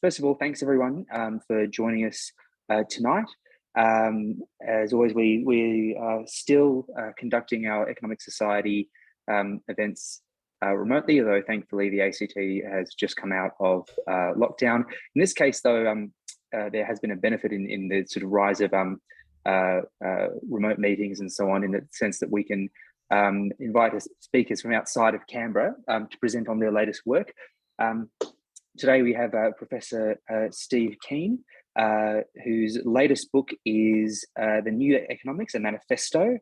first of all, thanks everyone for joining us tonight. As always, we are still conducting our Economic Society events remotely, although thankfully the ACT has just come out of lockdown. In this case, though, there has been a benefit in the sort of rise of remote meetings and so on, in the sense that we can invite speakers from outside of Canberra to present on their latest work. Today we have Professor Steve Keen, whose latest book is The New Economics, a Manifesto,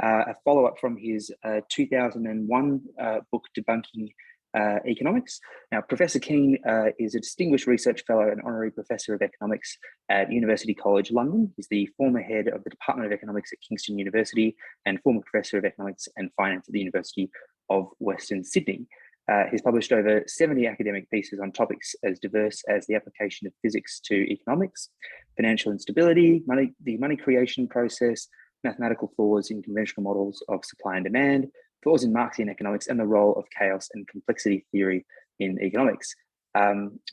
a follow-up from his 2001 book Debunking Economics. Now, Professor Keen is a Distinguished Research Fellow and Honorary Professor of Economics at University College London. He's the former head of the Department of Economics at Kingston University and former Professor of Economics and Finance at the University of Western Sydney. He's published over 70 academic pieces on topics as diverse as the application of physics to economics, financial instability, the money creation process, mathematical flaws in conventional models of supply and demand, flaws in Marxian economics, and the role of chaos and complexity theory in economics.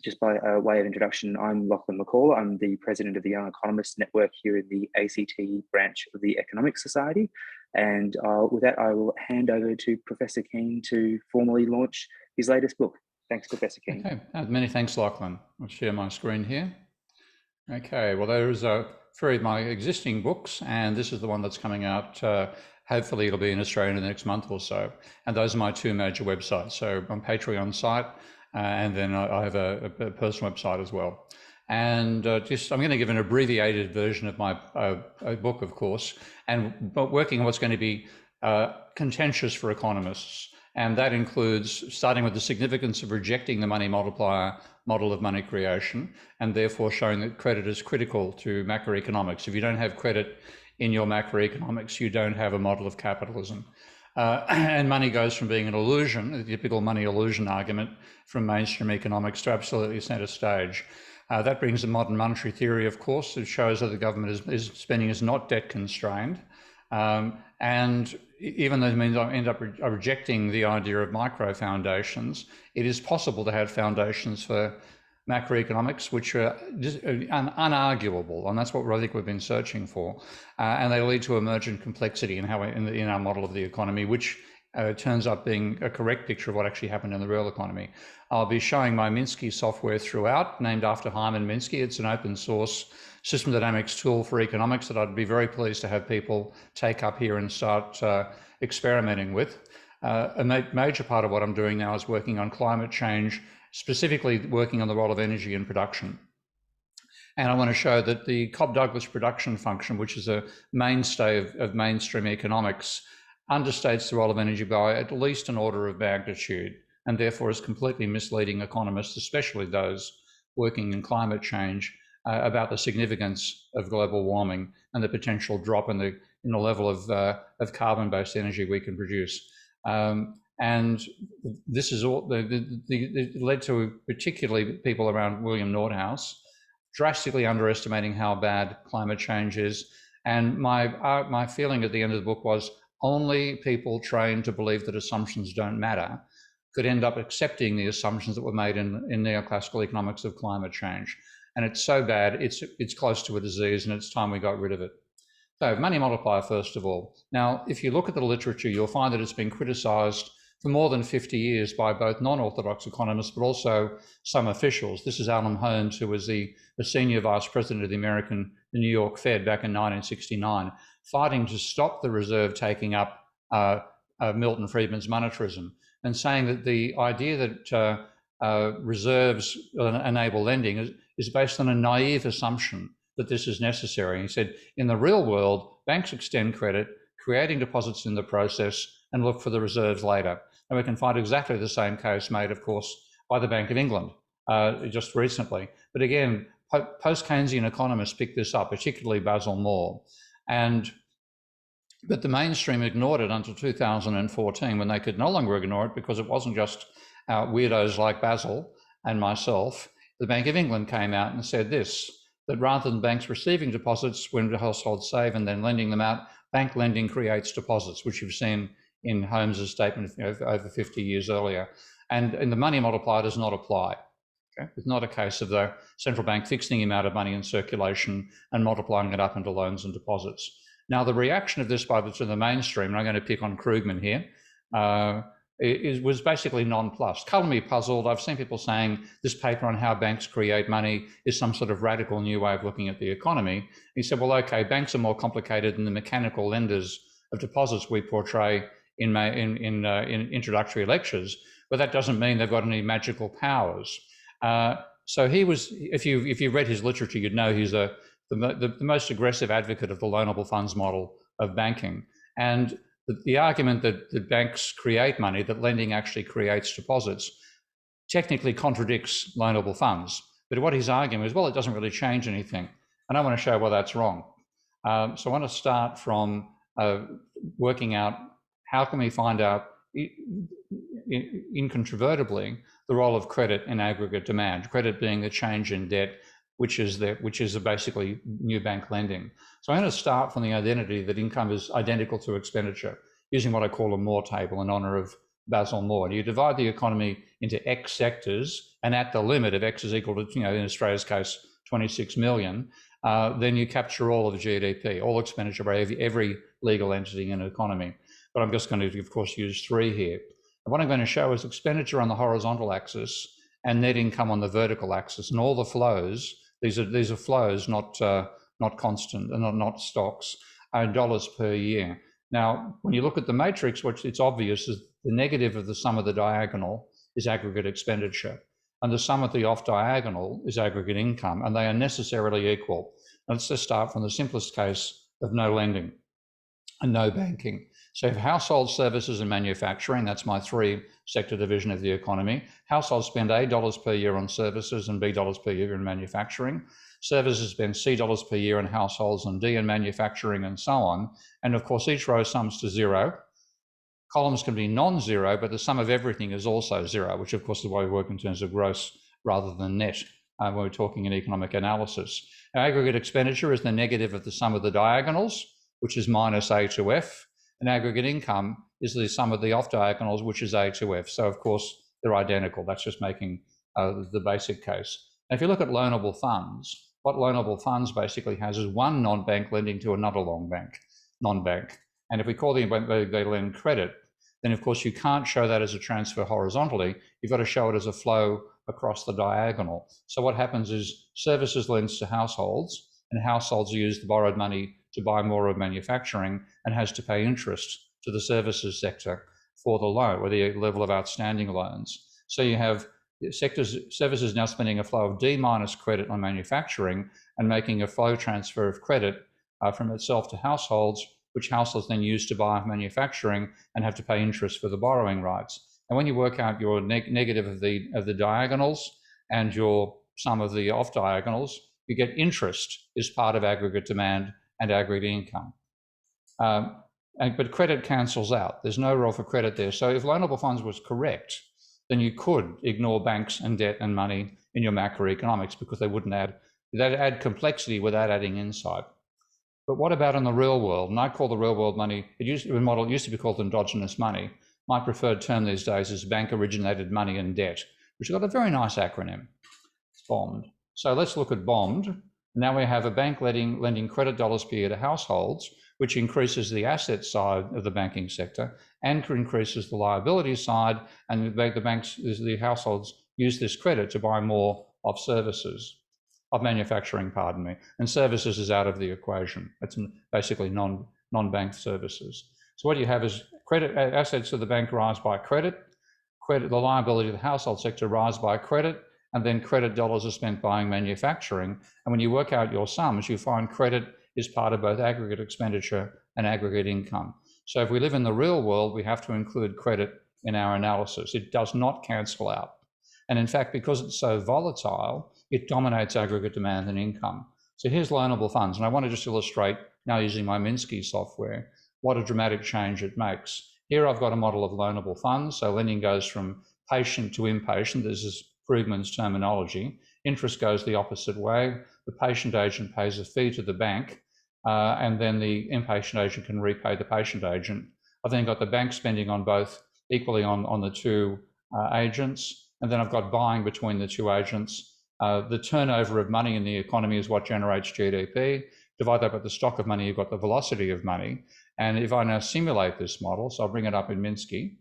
Just by way of introduction, I'm Lachlan McCall. I'm the president of the Young Economists Network here in the ACT branch of the Economics Society. And with that, I will hand over to Professor Keen to formally launch his latest book. Thanks, Professor Keen. Okay, many thanks, Lachlan. I'll share my screen here. Okay, well, there's three of my existing books, and this is the one that's coming out. Hopefully it'll be in Australia in the next month or so. And those are my two major websites. So on Patreon site, and then I have a personal website as well. And I'm going to give an abbreviated version of my book, of course, but working on what's going to be contentious for economists. And that includes starting with the significance of rejecting the money multiplier model of money creation, and therefore showing that credit is critical to macroeconomics. If you don't have credit in your macroeconomics, you don't have a model of capitalism. And money goes from being an illusion, the typical money illusion argument, from mainstream economics to absolutely centre stage. That brings the modern monetary theory, of course. It shows that the government spending is not debt constrained. And even though it means I end up rejecting the idea of micro foundations, it is possible to have foundations for macroeconomics which are unarguable, and that's what I think we've been searching for. And they lead to emergent complexity in our model of the economy, which turns up being a correct picture of what actually happened in the real economy. I'll be showing my Minsky software throughout, named after Hyman Minsky. It's an open source system dynamics tool for economics that I'd be very pleased to have people take up here and start experimenting with. A major part of what I'm doing now is working on climate change, specifically working on the role of energy in production. And I want to show that the Cobb Douglas Production Function, which is a mainstay of mainstream economics, understates the role of energy by at least an order of magnitude, and therefore is completely misleading economists, especially those working in climate change, about the significance of global warming and the potential drop in the level of carbon-based energy we can produce. And this is all it led to, particularly people around William Nordhaus, drastically underestimating how bad climate change is. And my feeling at the end of the book was only people trained to believe that assumptions don't matter could end up accepting the assumptions that were made in neoclassical economics of climate change. And it's so bad, it's close to a disease, and it's time we got rid of it. So money multiplier, first of all. Now, if you look at the literature, you'll find that it's been criticised for more than 50 years by both non-orthodox economists, but also some officials. This is Alan Holmes, who was the senior vice president of the New York Fed back in 1969, fighting to stop the Reserve taking up Milton Friedman's monetarism, and saying that the idea that reserves enable lending is based on a naive assumption that this is necessary. He said, in the real world, banks extend credit, creating deposits in the process, and look for the reserves later. And we can find exactly the same case made, of course, by the Bank of England just recently. But again, post-Keynesian economists picked this up, particularly Basil Moore. But the mainstream ignored it until 2014, when they could no longer ignore it because it wasn't just weirdos like Basil and myself. The Bank of England came out and said this, that rather than banks receiving deposits when the households save and then lending them out, bank lending creates deposits, which you've seen in Holmes's statement over 50 years earlier. And the money multiplier does not apply. Okay? It's not a case of the central bank fixing the amount of money in circulation and multiplying it up into loans and deposits. Now, the reaction of this by the mainstream, and I'm going to pick on Krugman here, was basically nonplussed. Colour me puzzled. I've seen people saying this paper on how banks create money is some sort of radical new way of looking at the economy. He said, well, okay, banks are more complicated than the mechanical lenders of deposits we portray in introductory lectures, but that doesn't mean they've got any magical powers. So he was, if you read his literature, you'd know he's the most aggressive advocate of the loanable funds model of banking. And the argument that banks create money, that lending actually creates deposits, technically contradicts loanable funds. But what he's arguing is, well, it doesn't really change anything. And I want to show why that's wrong. So I want to start from working out how can we find out incontrovertibly the role of credit in aggregate demand, credit being the change in debt, which is basically new bank lending. So I'm going to start from the identity that income is identical to expenditure, using what I call a Moore table in honor of Basil Moore. And you divide the economy into X sectors, and at the limit of X is equal to, in Australia's case, 26 million, then you capture all of the GDP, all expenditure by every legal entity in an economy. But I'm just going to, of course, use 3 here. And what I'm going to show is expenditure on the horizontal axis and net income on the vertical axis, and all the flows. These are flows, not constant, and not stocks, are dollars per year. Now, when you look at the matrix, which it's obvious is the negative of the sum of the diagonal is aggregate expenditure, and the sum of the off diagonal is aggregate income, and they are necessarily equal. Let's just start from the simplest case of no lending and no banking. So if household services and manufacturing, that's my 3-sector division of the economy. Households spend A dollars per year on services and B dollars per year in manufacturing. Services spend C dollars per year in households and D in manufacturing, and so on. And of course, each row sums to 0. Columns can be non-zero, but the sum of everything is also 0, which of course is why we work in terms of gross rather than net when we're talking in economic analysis. Our aggregate expenditure is the negative of the sum of the diagonals, which is minus A to F. And aggregate income is the sum of the off diagonals, which is A to F. So of course, they're identical. That's just making the basic case. Now, if you look at loanable funds, what loanable funds basically has is one non-bank lending to another non-bank. And if we call them they lend credit, then of course you can't show that as a transfer horizontally. You've got to show it as a flow across the diagonal. So what happens is services lends to households, and households use the borrowed money to buy more of manufacturing and has to pay interest to the services sector for the loan or the level of outstanding loans. So you have services now spending a flow of D minus credit on manufacturing and making a flow transfer of credit from itself to households, which households then use to buy manufacturing and have to pay interest for the borrowing rights. And when you work out your negative of the diagonals and your sum of the off diagonals, you get interest is part of aggregate demand and aggregate income. But credit cancels out. There's no role for credit there. So if loanable funds was correct, then you could ignore banks and debt and money in your macroeconomics because they'd add complexity without adding insight. But what about in the real world? And I call the real world money, it used to be called endogenous money. My preferred term these days is bank originated money and debt, which has got a very nice acronym. It's BOMD. So let's look at BOMD. Now we have a bank lending credit dollars per year to households, which increases the asset side of the banking sector and increases the liability side, and the households use this credit to buy more of manufacturing, and services is out of the equation. It's basically non-bank services. So what you have is credit assets of the bank rise by credit, the liability of the household sector rise by credit, and then credit dollars are spent buying manufacturing. And when you work out your sums, you find credit is part of both aggregate expenditure and aggregate income. So if we live in the real world, we have to include credit in our analysis. It does not cancel out. And in fact, because it's so volatile, it dominates aggregate demand and income. So here's loanable funds. And I want to just illustrate, now using my Minsky software, what a dramatic change it makes. Here I've got a model of loanable funds. So lending goes from patient to impatient. This is Krugman's terminology. Interest goes the opposite way. The patient agent pays a fee to the bank, and then the impatient agent can repay the patient agent. I've then got the bank spending on both equally on the two agents, and then I've got buying between the two agents. The turnover of money in the economy is what generates GDP. Divide that by the stock of money, you've got the velocity of money. And if I now simulate this model, so I'll bring it up in Minsky.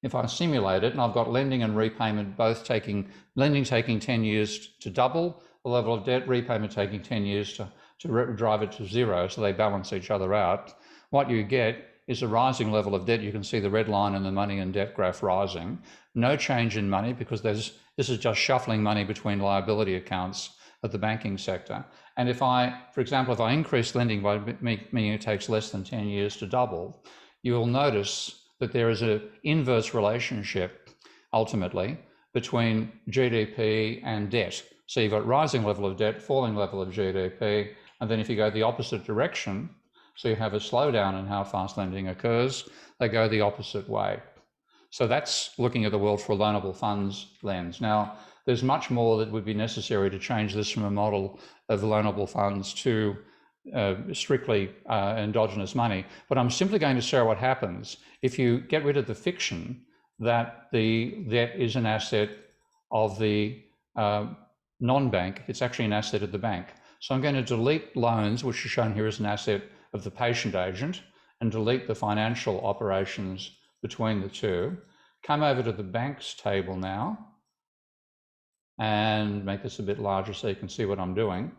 If I simulate it, and I've got lending and repayment both lending taking 10 years to double the level of debt, repayment taking 10 years to drive it to zero, so they balance each other out, what you get is a rising level of debt. You can see the red line in the money and debt graph rising. No change in money because this is just shuffling money between liability accounts of the banking sector. And if I, for example, if I increase lending by meaning it takes less than 10 years to double, you will notice that there is an inverse relationship, ultimately, between GDP and debt. So you've got rising level of debt, falling level of GDP, and then if you go the opposite direction, so you have a slowdown in how fast lending occurs, they go the opposite way. So that's looking at the world for a loanable funds lens. Now, there's much more that would be necessary to change this from a model of loanable funds to strictly endogenous money. But I'm simply going to show what happens if you get rid of the fiction that the debt is an asset of the non-bank. It's actually an asset of the bank. So I'm going to delete loans, which are shown here as an asset of the patient agent, and delete the financial operations between the two. Come over to the banks table now and make this a bit larger so you can see what I'm doing.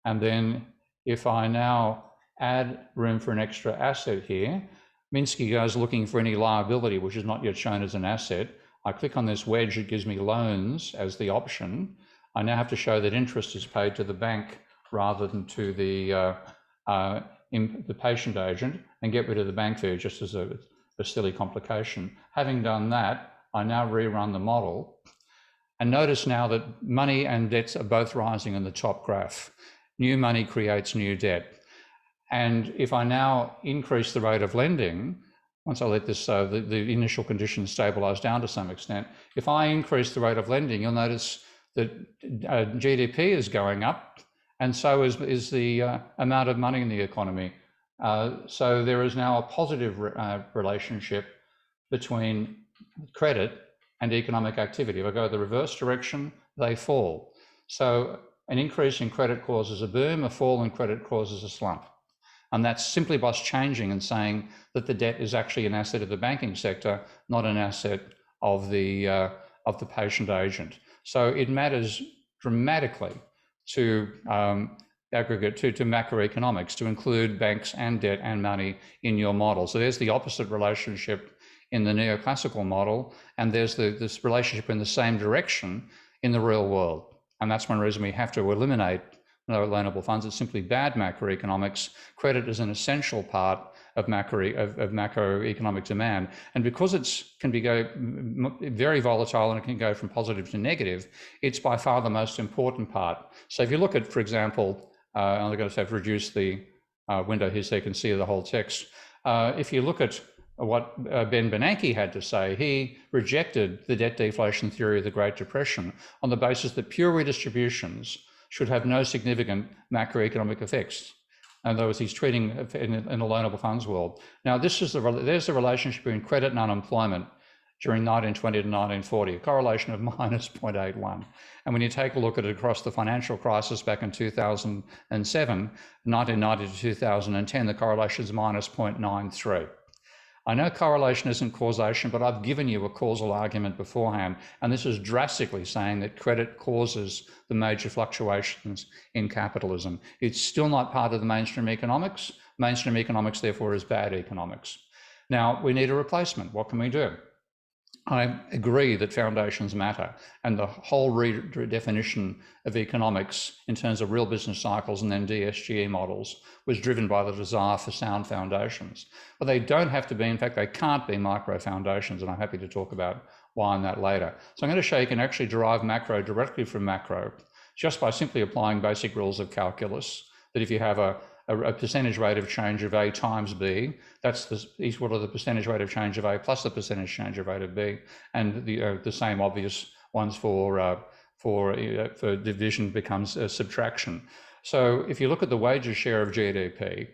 And then if I now add room for an extra asset here, Minsky goes looking for any liability which is not yet shown as an asset. I click on this wedge, it gives me loans as the option. I now have to show that interest is paid to the bank rather than to the patient agent, and get rid of the bank fee just as a silly complication. Having done that, I now rerun the model. And notice now that money and debts are both rising in the top graph. New money creates new debt. And if I now increase the rate of lending, once I let this, the initial conditions stabilize down to some extent, if I increase the rate of lending, you'll notice that GDP is going up, and so is the amount of money in the economy. So there is now a positive relationship between credit and economic activity. If I go the reverse direction, they fall. So an increase in credit causes a boom, a fall in credit causes a slump. And that's simply by changing and saying that the debt is actually an asset of the banking sector, not an asset of the patient agent. So it matters dramatically to aggregate to macroeconomics to include banks and debt and money in your model. So there's the opposite relationship in the neoclassical model, and there's this relationship in the same direction in the real world. And that's one reason we have to eliminate loanable funds. It's simply bad macroeconomics. Credit is an essential part of macroeconomic demand. And because it can be very volatile and it can go from positive to negative, it's by far the most important part. So if you look at, for example, I'm going to have to reduce the window here so you can see the whole text. If you look at what Ben Bernanke had to say, he rejected the debt deflation theory of the Great Depression on the basis that pure redistributions should have no significant macroeconomic effects. In other words, he's treating in a loanable funds world. Now, there's the relationship between credit and unemployment during 1920 to 1940, a correlation of minus 0.81. And when you take a look at it across the financial crisis back in 2007, 1990 to 2010, the correlation is minus 0.93. I know correlation isn't causation, but I've given you a causal argument beforehand, and this is drastically saying that credit causes the major fluctuations in capitalism. It's still not part of the mainstream economics. Mainstream economics, therefore, is bad economics. Now, we need a replacement. What can we do? I agree that foundations matter, and the whole redefinition of economics in terms of real business cycles and then DSGE models was driven by the desire for sound foundations. But they don't have to be, in fact, they can't be micro foundations, and I'm happy to talk about why on that later. So I'm going to show you can actually derive macro directly from macro just by simply applying basic rules of calculus, that if you have a percentage rate of change of A times B, that's equal to the percentage rate of change of A plus the percentage change of rate of B, and the same obvious ones for division becomes a subtraction. So if you look at the wages share of GDP,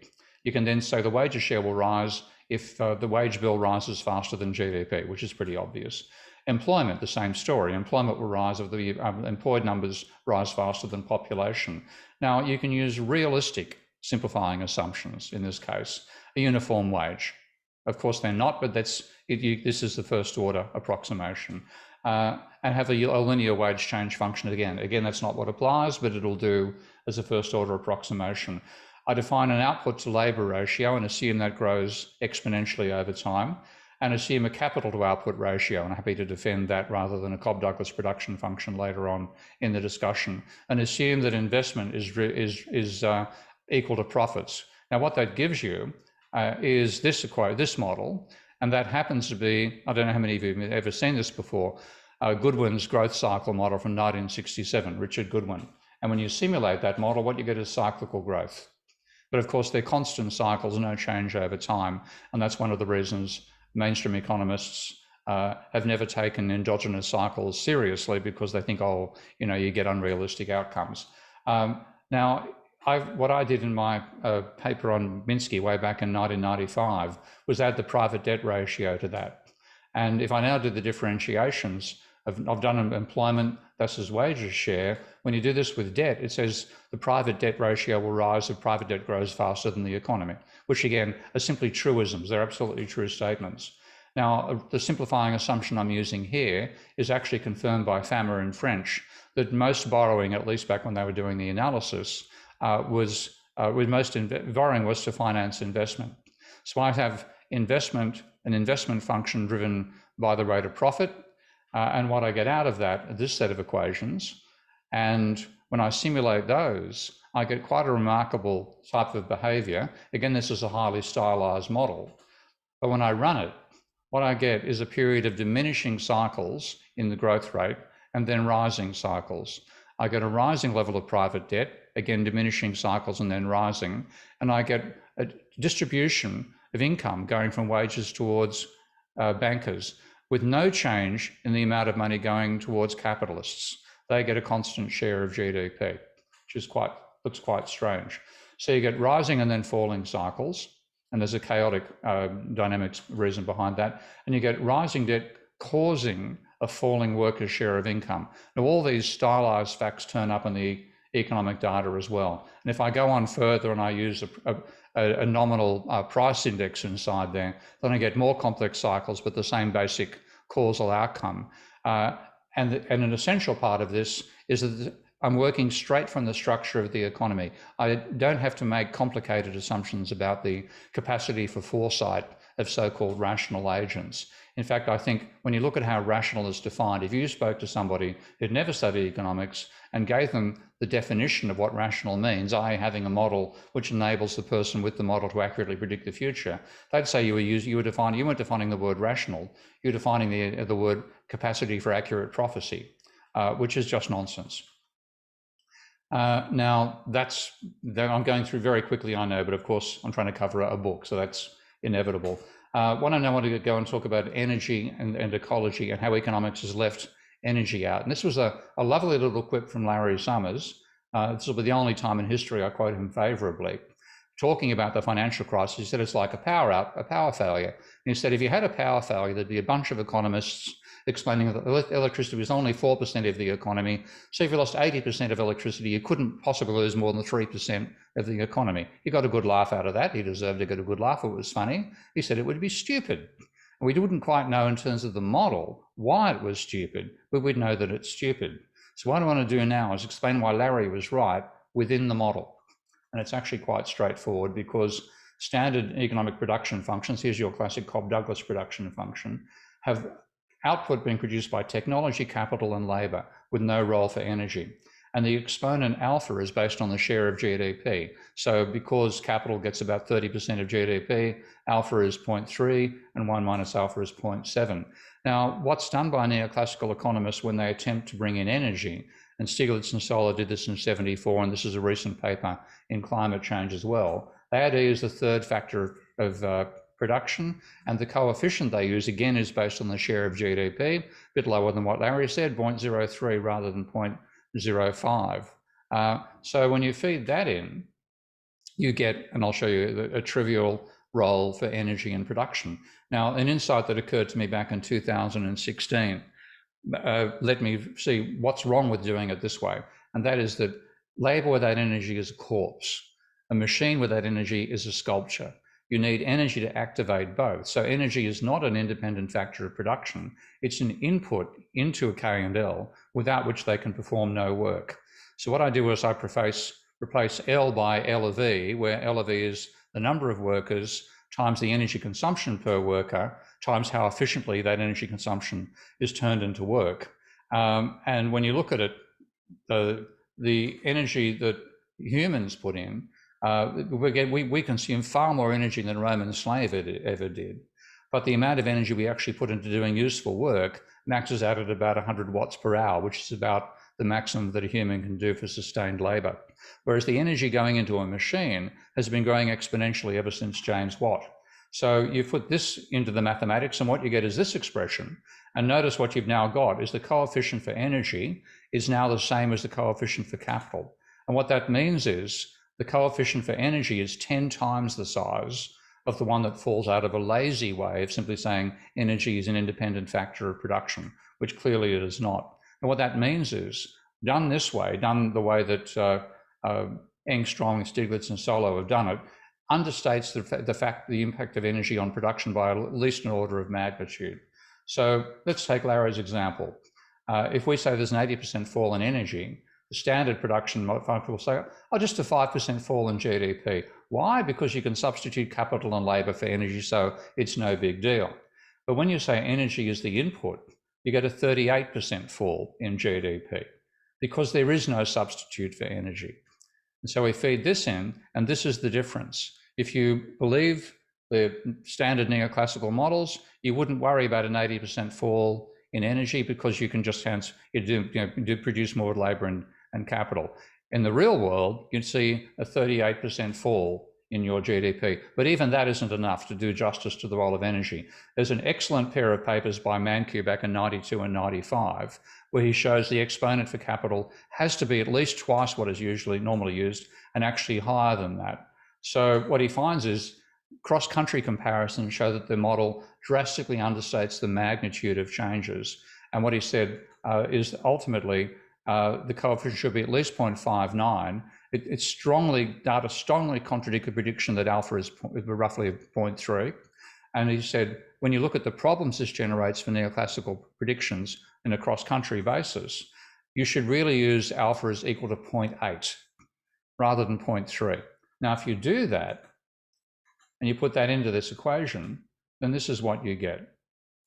You can then say the wages share will rise if the wage bill rises faster than GDP, which is pretty obvious. Employment, the same story. Employment will rise if the employed numbers rise faster than population. Now, you can use realistic simplifying assumptions in this case. A uniform wage. Of course, they're not, but this is the first order approximation. And have a linear wage change function again. Again, that's not what applies, but it'll do as a first order approximation. I define an output to labour ratio and assume that grows exponentially over time, and assume a capital to output ratio. And I'm happy to defend that rather than a Cobb Douglas Production Function later on in the discussion, and assume that investment is equal to profits. Now, what that gives you is this model, and that happens to be, I don't know how many of you have ever seen this before, Goodwin's growth cycle model from 1967, Richard Goodwin. And when you simulate that model, what you get is cyclical growth. But of course, they're constant cycles, no change over time. And that's one of the reasons mainstream economists have never taken endogenous cycles seriously, because they think, oh, you get unrealistic outcomes. Now, what I did in my paper on Minsky way back in 1995 was add the private debt ratio to that. And if I now do the differentiations, I've done employment, that's as wages share. When you do this with debt, it says the private debt ratio will rise if private debt grows faster than the economy, which again are simply truisms. They're absolutely true statements. Now, the simplifying assumption I'm using here is actually confirmed by Fama in French, that most borrowing, at least back when they were doing the analysis, borrowing was to finance investment. So I have an investment function driven by the rate of profit, and what I get out of that, this set of equations, and when I simulate those, I get quite a remarkable type of behavior. Again, this is a highly stylized model, but when I run it, what I get is a period of diminishing cycles in the growth rate and then rising cycles. I get a rising level of private debt, again, diminishing cycles and then rising, and I get a distribution of income going from wages towards bankers, with no change in the amount of money going towards capitalists. They get a constant share of GDP, which is looks quite strange. So you get rising and then falling cycles, and there's a chaotic dynamics reason behind that, and you get rising debt causing a falling worker share of income. Now, all these stylized facts turn up in the economic data as well. And if I go on further and I use a nominal price index inside there, then I get more complex cycles, but the same basic causal outcome. And an essential part of this is that I'm working straight from the structure of the economy. I don't have to make complicated assumptions about the capacity for foresight of so-called rational agents. In fact, I think when you look at how rational is defined, if you spoke to somebody who'd never studied economics and gave them the definition of what rational means, i.e. having a model which enables the person with the model to accurately predict the future, they'd say you weren't defining the word rational, you were defining the word capacity for accurate prophecy, which is just nonsense. Now, I'm going through very quickly, I know, but of course I'm trying to cover a book, so that's inevitable. I want to go and talk about energy and ecology and how economics has left energy out. And this was a lovely little quip from Larry Summers. This will be the only time in history I quote him favorably. Talking about the financial crisis, he said it's like a power failure. And he said if you had a power failure, there'd be a bunch of economists explaining that electricity was only 4% of the economy. So if you lost 80% of electricity, you couldn't possibly lose more than 3% of the economy. He got a good laugh out of that. He deserved to get a good laugh. It was funny. He said it would be stupid. And we wouldn't quite know in terms of the model why it was stupid, but we'd know that it's stupid. So what I want to do now is explain why Larry was right within the model. And it's actually quite straightforward, because standard economic production functions, here's your classic Cobb Douglas production function, have output being produced by technology, capital, and labor with no role for energy. And the exponent alpha is based on the share of GDP. So because capital gets about 30% of GDP, alpha is 0.3 and 1 minus alpha is 0.7. Now, what's done by neoclassical economists when they attempt to bring in energy, and Stiglitz and Solar did this in '74, and this is a recent paper in Climate Change as well, they had to use the third factor of production, and the coefficient they use again is based on the share of GDP, a bit lower than what Larry said, 0.03 rather than 0.05. So when you feed that in, you get, and I'll show you a trivial role for energy and production. Now, an insight that occurred to me back in 2016 let me see what's wrong with doing it this way. And that is that labor without energy is a corpse. A machine without energy is a sculpture. You need energy to activate both. So energy is not an independent factor of production. It's an input into a K&L without which they can perform no work. So what I do is I replace L by L of E, where L of E is the number of workers times the energy consumption per worker times how efficiently that energy consumption is turned into work. And when you look at it, the energy that humans put in, we consume far more energy than a Roman slave ever did. But the amount of energy we actually put into doing useful work maxes out at about 100 watts per hour, which is about the maximum that a human can do for sustained labor. Whereas the energy going into a machine has been growing exponentially ever since James Watt. So you put this into the mathematics and what you get is this expression. And notice what you've now got is the coefficient for energy is now the same as the coefficient for capital. And what that means is the coefficient for energy is 10 times the size of the one that falls out of a lazy way of simply saying energy is an independent factor of production, which clearly it is not. And what that means is, done this way, done the way that Engstrom, Stiglitz and Solow have done it, understates the impact of energy on production by at least an order of magnitude. So let's take Larry's example. If we say there's an 80% fall in energy, the standard production will say, oh, just a 5% fall in GDP. Why? Because you can substitute capital and labor for energy, so it's no big deal. But when you say energy is the input, you get a 38% fall in GDP because there is no substitute for energy. And so we feed this in, and this is the difference. If you believe the standard neoclassical models, you wouldn't worry about an 80% fall in energy because you can just produce more labor and capital. In the real world, you'd see a 38% fall in your GDP, but even that isn't enough to do justice to the role of energy. There's an excellent pair of papers by Mankiw back in 92 and 95, where he shows the exponent for capital has to be at least twice what is normally used and actually higher than that. So what he finds is cross-country comparisons show that the model drastically understates the magnitude of changes. And what he said is ultimately the coefficient should be at least 0.59. Data strongly contradict the prediction that alpha is roughly 0.3. And he said, when you look at the problems this generates for neoclassical predictions in a cross-country basis, you should really use alpha as equal to 0.8 rather than 0.3. Now, if you do that, and you put that into this equation, then this is what you get,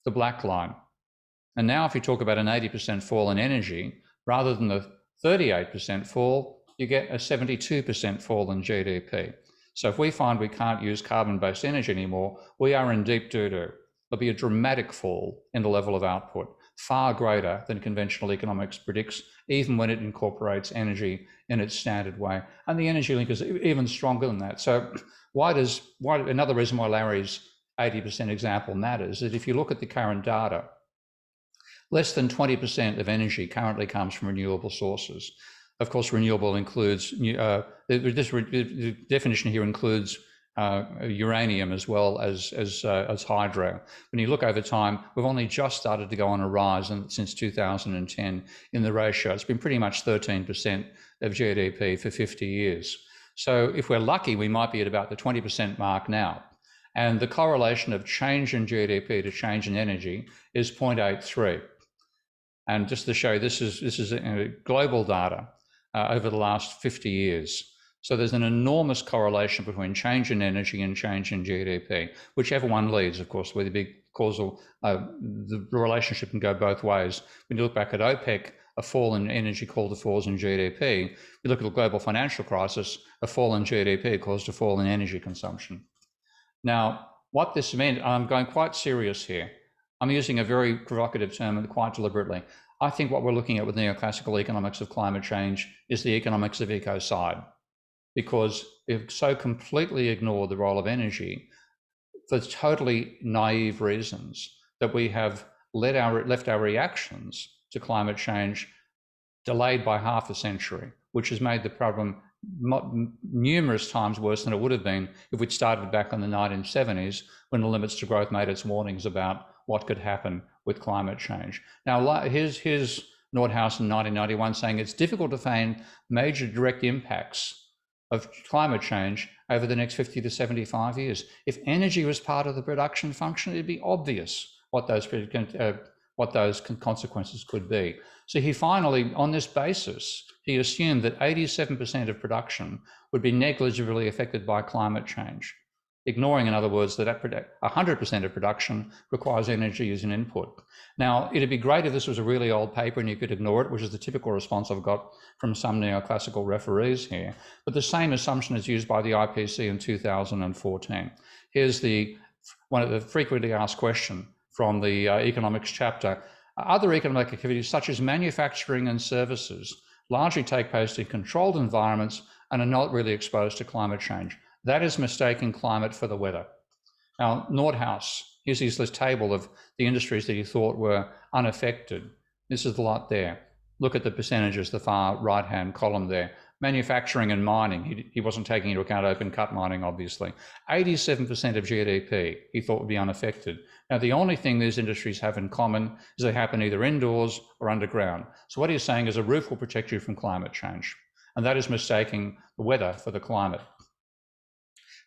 the black line. And now if you talk about an 80% fall in energy, rather than the 38% fall, you get a 72% fall in GDP. So if we find we can't use carbon-based energy anymore, we are in deep doo-doo. There'll be a dramatic fall in the level of output, far greater than conventional economics predicts, even when it incorporates energy in its standard way. And the energy link is even stronger than that. So another reason why Larry's 80% example matters is that if you look at the current data, less than 20% of energy currently comes from renewable sources. Of course, renewable includes, the definition here includes uranium as well as hydro. When you look over time, we've only just started to go on a rise since 2010 in the ratio. It's been pretty much 13% of GDP for 50 years. So if we're lucky, we might be at about the 20% mark now. And the correlation of change in GDP to change in energy is 0.83. And just to show, this is global data over the last 50 years. So there's an enormous correlation between change in energy and change in GDP, whichever one leads, of course, with a big causal, the relationship can go both ways. When you look back at OPEC, a fall in energy caused a fall in GDP. You look at the global financial crisis, a fall in GDP caused a fall in energy consumption. Now, what this meant, I'm going quite serious here. I'm using a very provocative term and quite deliberately. I think what we're looking at with neoclassical economics of climate change is the economics of ecocide, because we've so completely ignored the role of energy for totally naive reasons that we have left our reactions to climate change delayed by half a century, which has made the problem numerous times worse than it would have been if we'd started back in the 1970s when the limits to growth made its warnings about what could happen with climate change. Now, here's Nordhaus in 1991 saying it's difficult to find major direct impacts of climate change over the next 50 to 75 years. If energy was part of the production function, it'd be obvious what those consequences could be. So he finally, on this basis, he assumed that 87% of production would be negligibly affected by climate change, ignoring, in other words, that 100% of production requires energy as an input. Now, it'd be great if this was a really old paper and you could ignore it, which is the typical response I've got from some neoclassical referees here. But the same assumption is used by the IPC in 2014. Here's one of the frequently asked questions from the economics chapter. Other economic activities such as manufacturing and services largely take place in controlled environments and are not really exposed to climate change. That is mistaking climate for the weather. Now, Nordhaus, here's his table of the industries that he thought were unaffected. This is the lot there. Look at the percentages, the far right-hand column there. Manufacturing and mining, he wasn't taking into account open cut mining, obviously. 87% of GDP he thought would be unaffected. Now, the only thing these industries have in common is they happen either indoors or underground. So what he's saying is a roof will protect you from climate change. And that is mistaking the weather for the climate.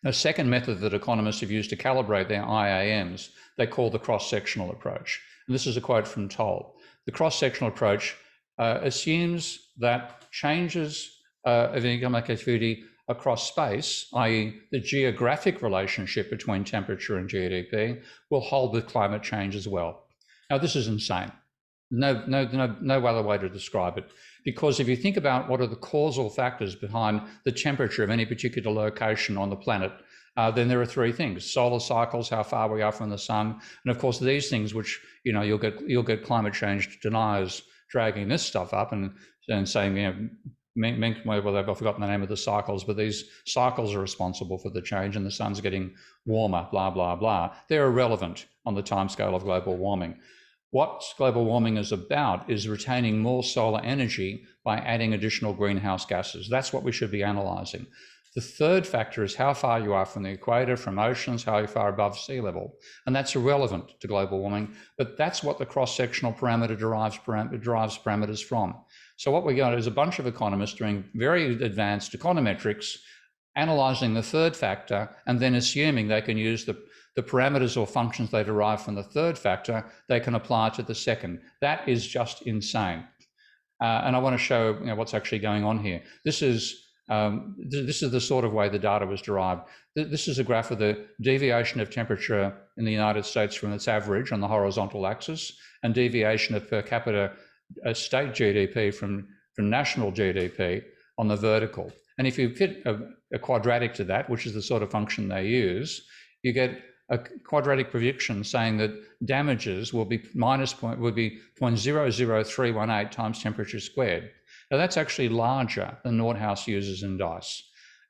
A second method that economists have used to calibrate their IAMs, they call the cross-sectional approach. And this is a quote from Toll. The cross-sectional approach assumes that changes of economic activity across space, i.e. the geographic relationship between temperature and GDP, will hold with climate change as well. Now, this is insane. No other way to describe it. Because if you think about what are the causal factors behind the temperature of any particular location on the planet, then there are three things: solar cycles, how far we are from the sun, and of course these things, which you'll get climate change deniers dragging this stuff up and saying, well, I've forgotten the name of the cycles, but these cycles are responsible for the change and the sun's getting warmer, blah, blah, blah. They're irrelevant on the timescale of global warming. What global warming is about is retaining more solar energy by adding additional greenhouse gases. That's what we should be analysing. The third factor is how far you are from the equator, from oceans, how far above sea level. And that's irrelevant to global warming, but that's what the cross-sectional parameter derives parameters from. So what we got is a bunch of economists doing very advanced econometrics, analysing the third factor, and then assuming they can use the parameters or functions they derive from the third factor, they can apply to the second. That is just insane. And I want to show what's actually going on here. This is the sort of way the data was derived. This is a graph of the deviation of temperature in the United States from its average on the horizontal axis, and deviation of per capita state GDP from national GDP on the vertical. And if you fit a quadratic to that, which is the sort of function they use, you get a quadratic prediction saying that damages will be 0.00318 times temperature squared. Now that's actually larger than Nordhaus uses in DICE.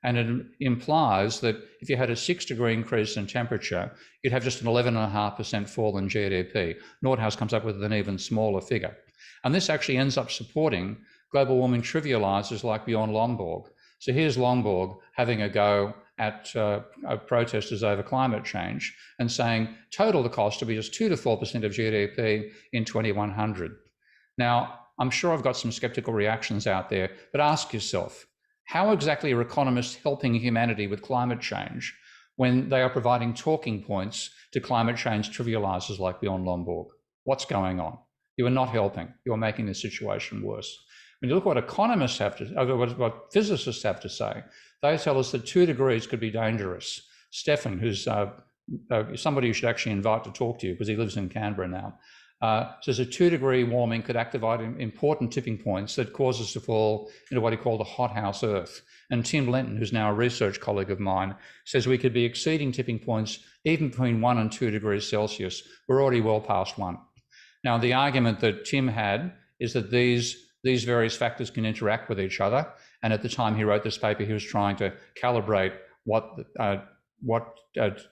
And it implies that if you had a 6-degree increase in temperature, you'd have just an 11.5% fall in GDP. Nordhaus comes up with an even smaller figure. And this actually ends up supporting global warming trivializers like Bjorn Lomborg. So here's Lomborg having a go at protesters over climate change and saying total the cost will be just 2 to 4% of GDP in 2100. Now, I'm sure I've got some skeptical reactions out there, but ask yourself, how exactly are economists helping humanity with climate change when they are providing talking points to climate change trivializers like Bjorn Lomborg? What's going on? You are not helping. You are making the situation worse. When you look at what economists have to, what physicists have to say, they tell us that 2 degrees could be dangerous. Stefan, who's somebody you should actually invite to talk to you because he lives in Canberra now, says a 2-degree warming could activate important tipping points that cause us to fall into what he called a hothouse Earth. And Tim Lenton, who's now a research colleague of mine, says we could be exceeding tipping points even between 1 and 2 degrees Celsius. We're already well past 1. Now, the argument that Tim had is that these various factors can interact with each other. And at the time he wrote this paper, he was trying to calibrate what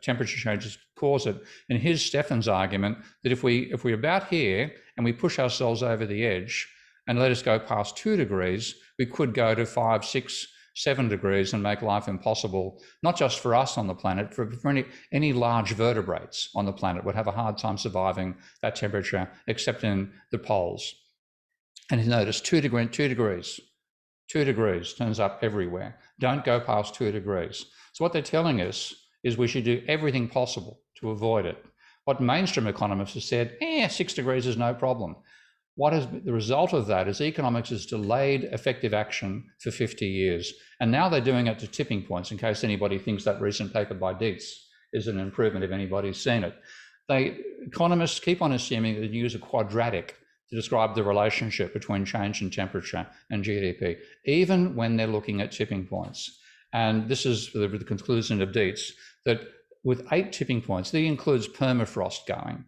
temperature changes cause it. And here's Stefan's argument that if we're about here and we push ourselves over the edge and let us go past 2 degrees, we could go to 5, 6 7 degrees and make life impossible, not just for us on the planet, for any large vertebrates on the planet would have a hard time surviving that temperature, except in the poles. And you notice 2 degrees turns up everywhere. Don't go past 2 degrees. So what they're telling us is we should do everything possible to avoid it. What mainstream economists have said, 6 degrees is no problem. What is the result of that is economics has delayed effective action for 50 years. And now they're doing it to tipping points, in case anybody thinks that recent paper by Dietz is an improvement if anybody's seen it. Economists keep on assuming that you use a quadratic to describe the relationship between change in temperature and GDP, even when they're looking at tipping points. And this is the conclusion of Dietz, that with 8 tipping points, that includes permafrost going,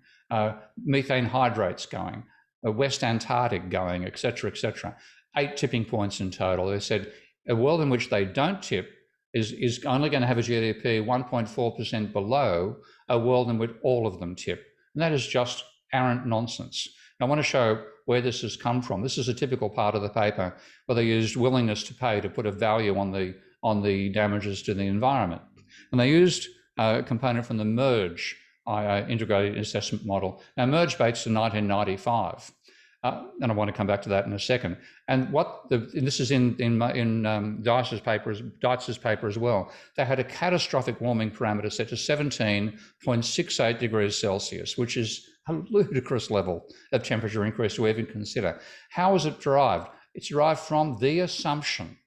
methane hydrates going, West Antarctic going, et cetera, 8 tipping points in total. They said a world in which they don't tip is only going to have a GDP 1.4% below a world in which all of them tip. And that is just arrant nonsense. I want to show where this has come from. This is a typical part of the paper where they used willingness to pay to put a value on the damages to the environment. And they used a component from the MERGE integrated assessment model. Now, MERGE dates to 1995, and I want to come back to that in a second. And this is in Deitz's paper as well. They had a catastrophic warming parameter set to 17.68 degrees Celsius, which is a ludicrous level of temperature increase to even consider. How is it derived? It's derived from the assumption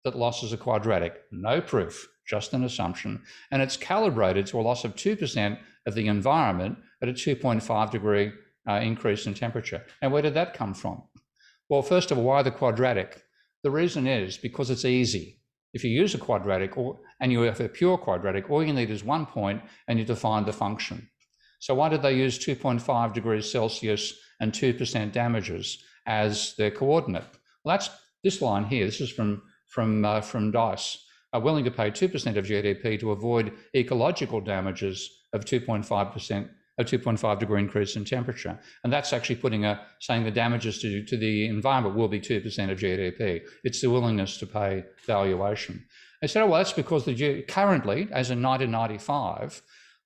that losses are quadratic. No proof, just an assumption. And it's calibrated to a loss of 2% of the environment at a 2.5 degree increase in temperature. And where did that come from? Well, first of all, why the quadratic? The reason is because it's easy. If you use a quadratic and you have a pure quadratic, all you need is 1 point and you define the function. So why did they use 2.5 degrees Celsius and 2% damages as their coordinate? Well, that's this line here. This is from Dice. Are willing to pay 2% of GDP to avoid ecological damages of 2.5%, a 2.5 degree increase in temperature. And that's actually saying the damages to the environment will be 2% of GDP. It's the willingness to pay valuation. They said, well, that's because currently, as in 1995,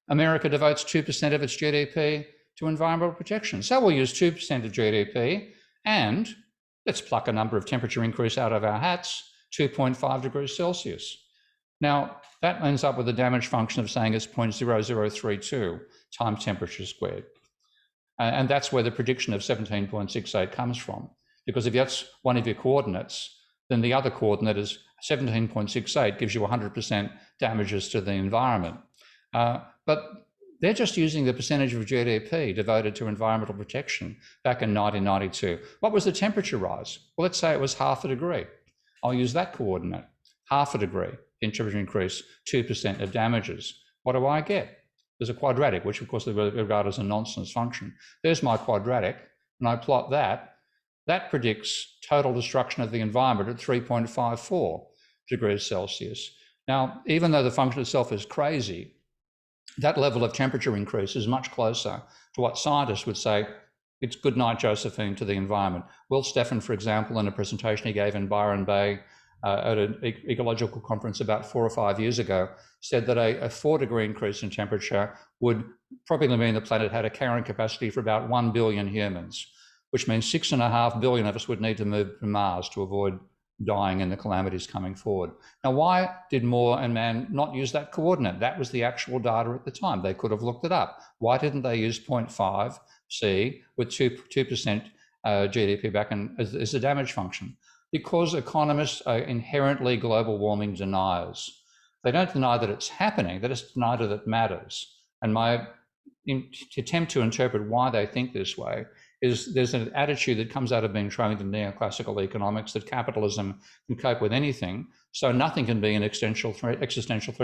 America devotes 2% of its GDP to environmental protection. So we'll use 2% of GDP and let's pluck a number of temperature increase out of our hats, 2.5 degrees Celsius. Now, that ends up with a damage function of saying it's 0.0032 times temperature squared. And that's where the prediction of 17.68 comes from. Because if that's one of your coordinates, then the other coordinate is 17.68 gives you 100% damages to the environment. But they're just using the percentage of GDP devoted to environmental protection back in 1992. What was the temperature rise? Well, let's say it was 0.5 degree. I'll use that coordinate, 0.5 degree in temperature increase, 2% of damages. What do I get? There's a quadratic, which of course they regard as a nonsense function. There's my quadratic, and I plot that. That predicts total destruction of the environment at 3.54 degrees Celsius. Now, even though the function itself is crazy, that level of temperature increase is much closer to what scientists would say, it's good night, Josephine, to the environment. Will Steffen, for example, in a presentation he gave in Byron Bay at an ecological conference about 4 or 5 years ago, said that a 4 degree increase in temperature would probably mean the planet had a carrying capacity for about 1 billion humans, which means 6.5 billion of us would need to move to Mars to avoid dying in the calamities coming forward. Now, why did Moore and Mann not use that coordinate? That was the actual data at the time. They could have looked it up. Why didn't they use 0.5 C with 2% GDP back in as a damage function? Because economists are inherently global warming deniers. They don't deny that it's happening, they just deny that it matters. And my attempt to interpret why they think this way is there's an attitude that comes out of being trained in neoclassical economics that capitalism can cope with anything, so nothing can be an existential threat,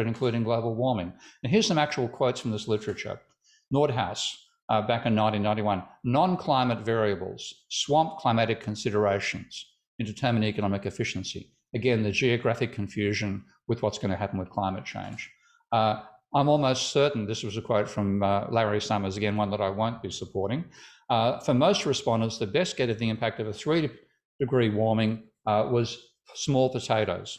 including global warming. And here's some actual quotes from this literature. Nordhaus, back in 1991, non-climate variables, swamp climatic considerations in determining economic efficiency. Again, the geographic confusion with what's going to happen with climate change. I'm almost certain, this was a quote from Larry Summers, again, one that I won't be supporting. For most respondents, the best get of the impact of a 3 degree warming was small potatoes.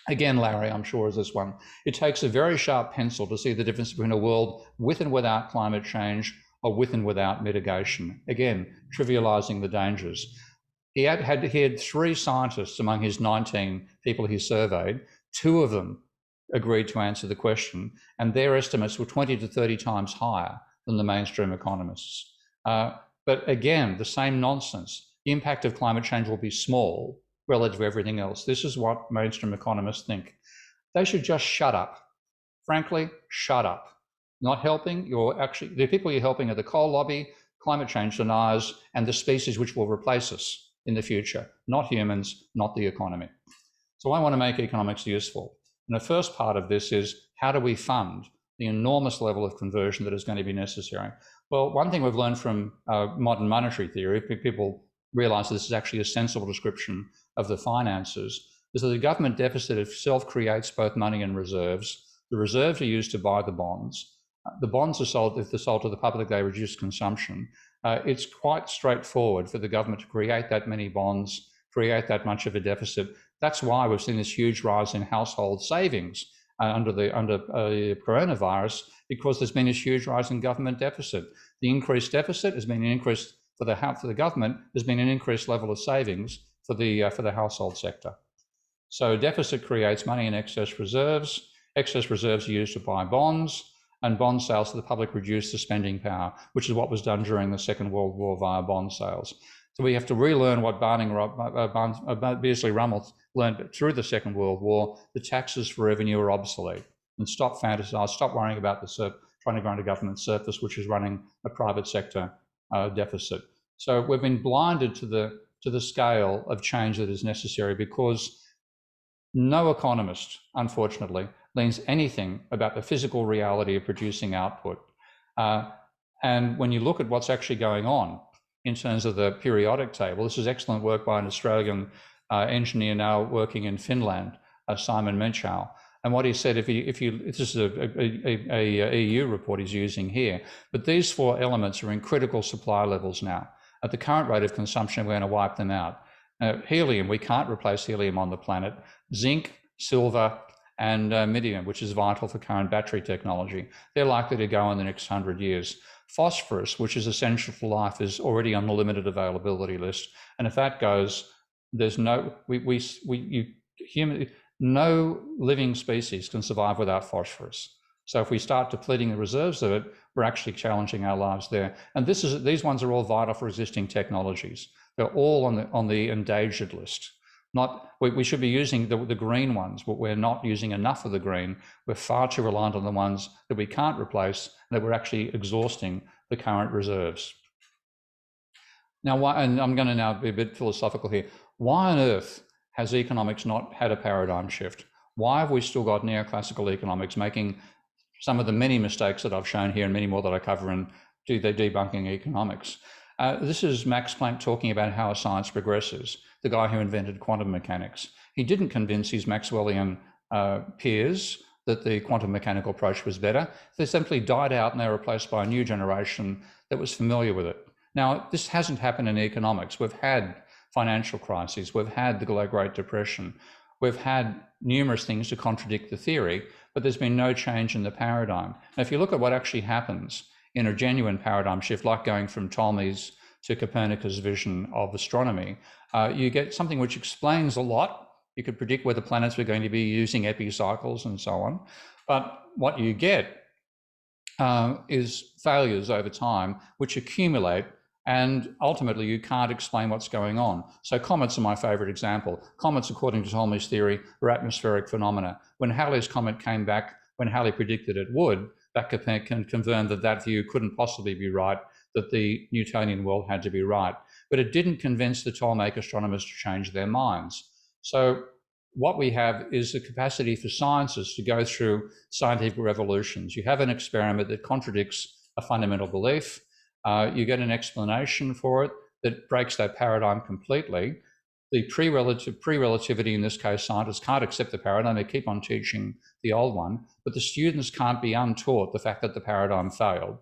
Again, Larry, I'm sure, is this one. It takes a very sharp pencil to see the difference between a world with and without climate change or with and without mitigation. Again, trivializing the dangers. He had 3 scientists among his 19 people he surveyed. 2 of them agreed to answer the question, and their estimates were 20 to 30 times higher than the mainstream economists. But again, the same nonsense. The impact of climate change will be small relative to everything else. This is what mainstream economists think. They should just shut up. Frankly, shut up. Not helping, the people you're helping are the coal lobby, climate change deniers, and the species which will replace us in the future, not humans, not the economy. So I want to make economics useful. And the first part of this is, how do we fund the enormous level of conversion that is going to be necessary? Well, one thing we've learned from modern monetary theory, people realize this is actually a sensible description of the finances, is that the government deficit itself creates both money and reserves. The reserves are used to buy the bonds. The bonds are sold, if they're sold to the public, they reduce consumption. It's quite straightforward for the government to create that many bonds, create that much of a deficit. That's why we've seen this huge rise in household savings under coronavirus, because there's been this huge rise in government deficit. The increased deficit has been an increase for the government. There's been an increased level of savings for the household sector. So deficit creates money in excess reserves. Excess reserves are used to buy bonds, and bond sales to the public reduce the spending power, which is what was done during the Second World War via bond sales. So we have to relearn what Beardsley Rumsfeld learned through the Second World War. The taxes for revenue are obsolete, and stop fantasizing, stop worrying about trying to run a government surplus, which is running a private sector deficit. So we've been blinded to the scale of change that is necessary, because no economist, unfortunately, learns anything about the physical reality of producing output. And when you look at what's actually going on in terms of the periodic table, this is excellent work by an Australian engineer now working in Finland, Simon Menchow. And what he said, this is a EU report he's using here, but these 4 elements are in critical supply levels now. At the current rate of consumption, we're going to wipe them out. Helium, we can't replace helium on the planet. Zinc, silver, and medium, which is vital for current battery technology, they're likely to go in the next 100 years. Phosphorus, which is essential for life, is already on the limited availability list. And if that goes, there's no living species can survive without phosphorus. So if we start depleting the reserves of it, we're actually challenging our lives there. And these ones are all vital for existing technologies. They're all on the endangered list. We should be using the green ones, but we're not using enough of the green. We're far too reliant on the ones that we can't replace, that we're actually exhausting the current reserves. Now, and I'm going to now be a bit philosophical here. Why on earth has economics not had a paradigm shift? Why have we still got neoclassical economics making some of the many mistakes that I've shown here and many more that I cover in the Debunking Economics? This is Max Planck talking about how science progresses, the guy who invented quantum mechanics. He didn't convince his Maxwellian peers that the quantum mechanical approach was better. They simply died out and they were replaced by a new generation that was familiar with it. Now, this hasn't happened in economics. We've had financial crises. We've had the Great Depression. We've had numerous things to contradict the theory, but there's been no change in the paradigm. Now, if you look at what actually happens in a genuine paradigm shift, like going from Ptolemy's to Copernicus' vision of astronomy, you get something which explains a lot. You could predict whether planets were going to be using epicycles and so on. But what you get is failures over time, which accumulate, and ultimately you can't explain what's going on. So comets are my favorite example. Comets, according to Ptolemy's theory, are atmospheric phenomena. When Halley's comet came back, when Halley predicted it would, that can confirm that that view couldn't possibly be right, that the Newtonian world had to be right. But it didn't convince the Ptolemaic astronomers to change their minds. So what we have is the capacity for sciences to go through scientific revolutions. You have an experiment that contradicts a fundamental belief. You get an explanation for it that breaks that paradigm completely. The pre-relativity, in this case, scientists can't accept the paradigm. They keep on teaching the old one, but the students can't be untaught the fact that the paradigm failed.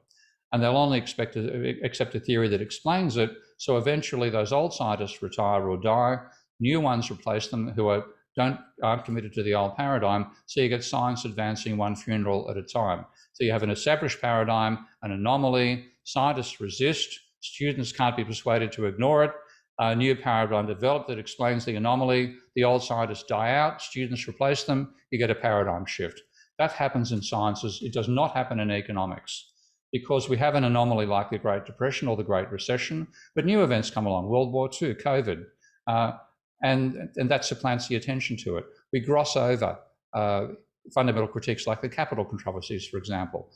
And they'll only accept a theory that explains it. So eventually those old scientists retire or die. New ones replace them who are aren't committed to the old paradigm. So you get science advancing one funeral at a time. So you have an established paradigm, an anomaly, scientists resist, students can't be persuaded to ignore it. A new paradigm developed that explains the anomaly. The old scientists die out, students replace them, you get a paradigm shift. That happens in sciences. It does not happen in economics because we have an anomaly like the Great Depression or the Great Recession, but new events come along, World War II, COVID, and that supplants the attention to it. We gloss over fundamental critiques like the capital controversies, for example.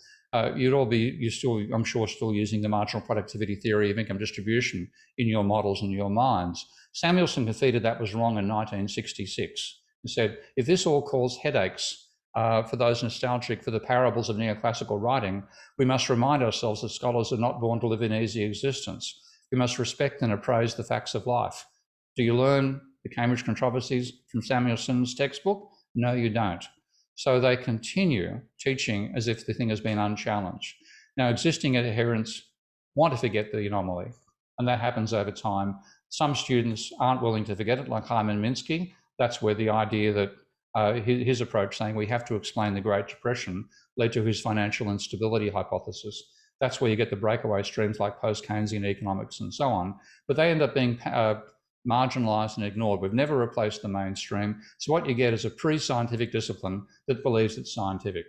You're still, I'm sure, still using the marginal productivity theory of income distribution in your models and your minds. Samuelson conceded that was wrong in 1966. He said, if this all caused headaches for those nostalgic for the parables of neoclassical writing, we must remind ourselves that scholars are not born to live an easy existence. We must respect and appraise the facts of life. Do you learn the Cambridge controversies from Samuelson's textbook? No, you don't. So they continue teaching as if the thing has been unchallenged. Now, existing adherents want to forget the anomaly, and that happens over time. Some students aren't willing to forget it, like Hyman Minsky. That's where the idea that his approach, saying we have to explain the Great Depression, led to his financial instability hypothesis. That's where you get the breakaway streams like post-Keynesian economics and so on. But they end up being marginalised and ignored. We've never replaced the mainstream. So what you get is a pre-scientific discipline that believes it's scientific.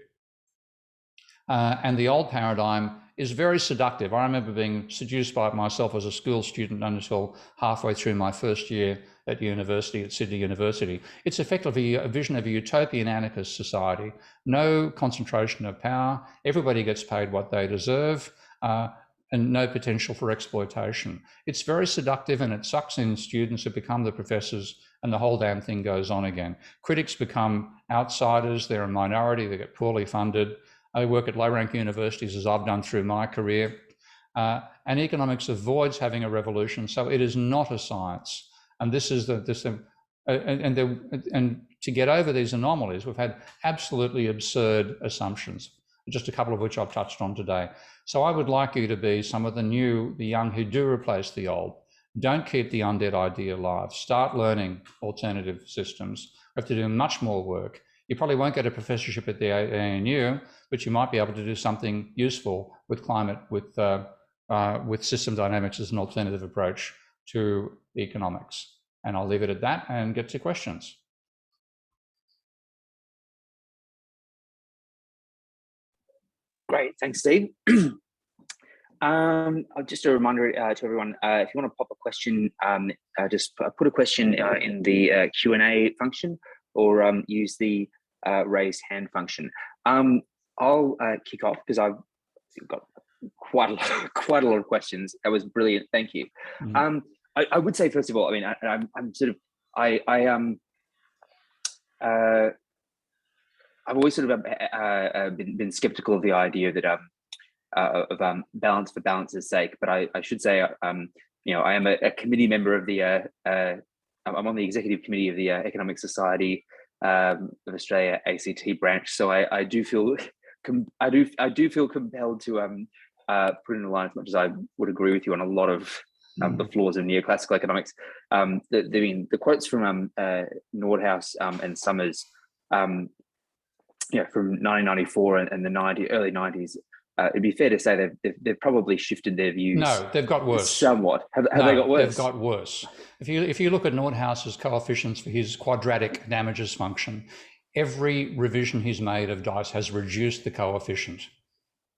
And the old paradigm is very seductive. I remember being seduced by it myself as a school student until halfway through my first year at university, at Sydney University. It's effectively a vision of a utopian anarchist society. No concentration of power. Everybody gets paid what they deserve. And no potential for exploitation. It's very seductive and it sucks in students who become the professors and the whole damn thing goes on again. Critics become outsiders, they're a minority, they get poorly funded. They work at low-rank universities as I've done through my career. And economics avoids having a revolution, so it is not a science. And this is and to get over these anomalies, we've had absolutely absurd assumptions, just a couple of which I've touched on today. So I would like you to be some of the young who do replace the old. Don't keep the undead idea alive. Start learning alternative systems. We have to do much more work. You probably won't get a professorship at the ANU, but you might be able to do something useful with climate, with system dynamics as an alternative approach to economics. And I'll leave it at that and get to questions. Great, thanks, Steve. Just a reminder to everyone, if you want to pop a question, just put a question in the Q&A function or use the raised hand function. I'll kick off because I've got quite a lot of questions. That was brilliant, thank you. Mm-hmm. I would say, first of all, I mean, I'm sort of, I've always sort of been skeptical of the idea that of balance for balance's sake. But I should say, you know, I am a committee member of the I'm on the executive committee of the Economic Society of Australia ACT branch. So I do feel compelled to put in a line, as much as I would agree with you on a lot of the flaws of neoclassical economics. The quotes from Nordhaus and Summers. From 1994 and the early 90s, it'd be fair to say they've probably shifted their views. No, they've got worse. Somewhat. Have they got worse? They've got worse. If you look at Nordhaus's coefficients for his quadratic damages function, every revision he's made of DICE has reduced the coefficient.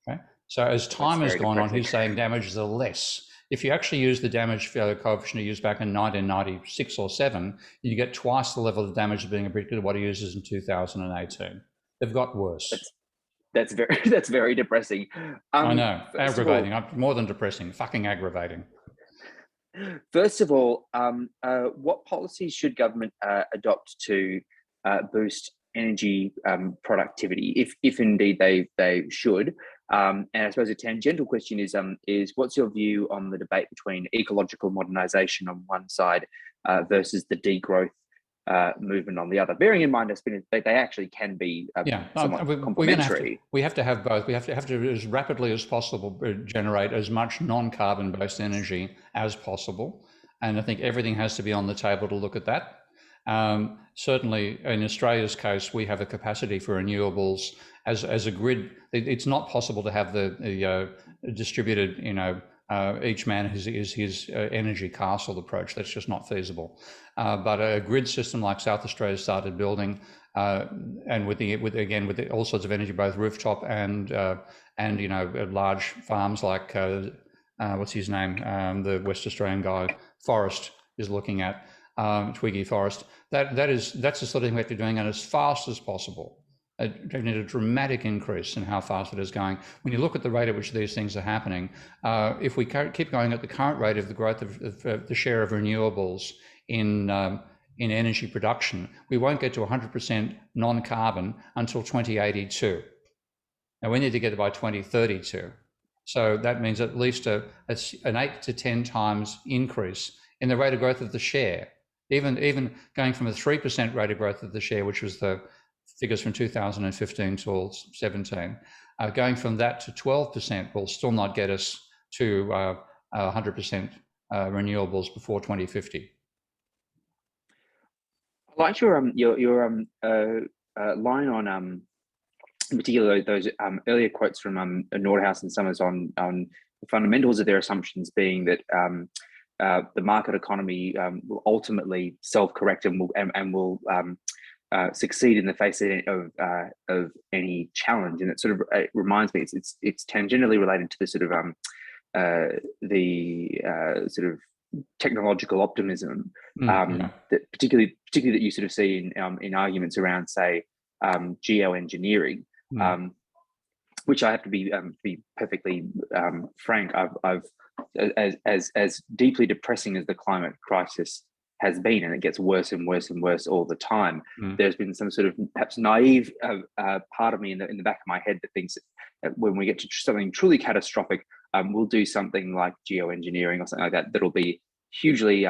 Okay, so as time has gone on, he's saying damages are less. If you actually use the damage coefficient he used back in 1996 or 7, you get twice the level of damage being predicted to what he uses in 2018. They've got worse. That's very depressing. I know, aggravating. More than depressing, fucking aggravating. First of all, what policies should government adopt to boost energy productivity, if indeed they should? And I suppose a tangential question is what's your view on the debate between ecological modernisation on one side versus the degrowth movement on the other, bearing in mind they actually can be somewhat complementary. We have to have both. We have to as rapidly as possible generate as much non-carbon based energy as possible, and I think everything has to be on the table to look at that. Certainly, in Australia's case, we have a capacity for renewables as a grid. It's not possible to have the distributed, each man is his energy castle approach. That's just not feasible. But a grid system like South Australia started building, and with all sorts of energy, both rooftop and large farms like what's his name, the West Australian guy, Forrest is looking at. Twiggy Forest. That's the sort of thing we have to be doing, and as fast as possible. We need a dramatic increase in how fast it is going. When you look at the rate at which these things are happening, if we keep going at the current rate of the growth of the share of renewables in energy production, we won't get to 100% non-carbon until 2082. Now we need to get it by 2032. So that means at least it's an 8 to 10 times increase in the rate of growth of the share. Even going from a 3% rate of growth of the share, which was the figures from 2015 till 17, going from that to 12% will still not get us to 100% renewables before 2050. I liked your line on in particular those earlier quotes from Nordhaus and Summers on the fundamentals of their assumptions being that the market economy will ultimately self-correct and will succeed in the face of any challenge. And it sort of reminds me, it's tangentially related to the sort of technological optimism, that particularly that you sort of see in arguments around, say, geoengineering. Which I have to be perfectly frank, I've as deeply depressing as the climate crisis has been, and it gets worse and worse and worse all the time. There's been some sort of perhaps naive part of me in the back of my head that thinks that when we get to something truly catastrophic, we'll do something like geoengineering or something like that. That'll be hugely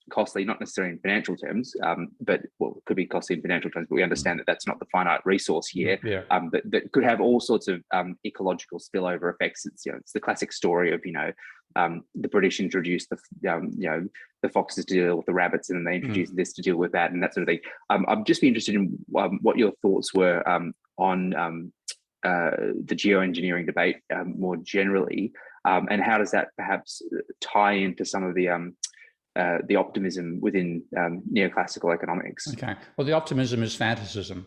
costly, not necessarily in financial terms, but it could be costly in financial terms, but we understand that that's not the finite resource here. But that could have all sorts of ecological spillover effects. It's the classic story of the British introduced the foxes to deal with the rabbits, and then they introduced this to deal with that, and that sort of thing. I'd just be interested in what your thoughts were on the geoengineering debate more generally, and how does that perhaps tie into some of the optimism within neoclassical economics? Okay, well, the optimism is fantasism.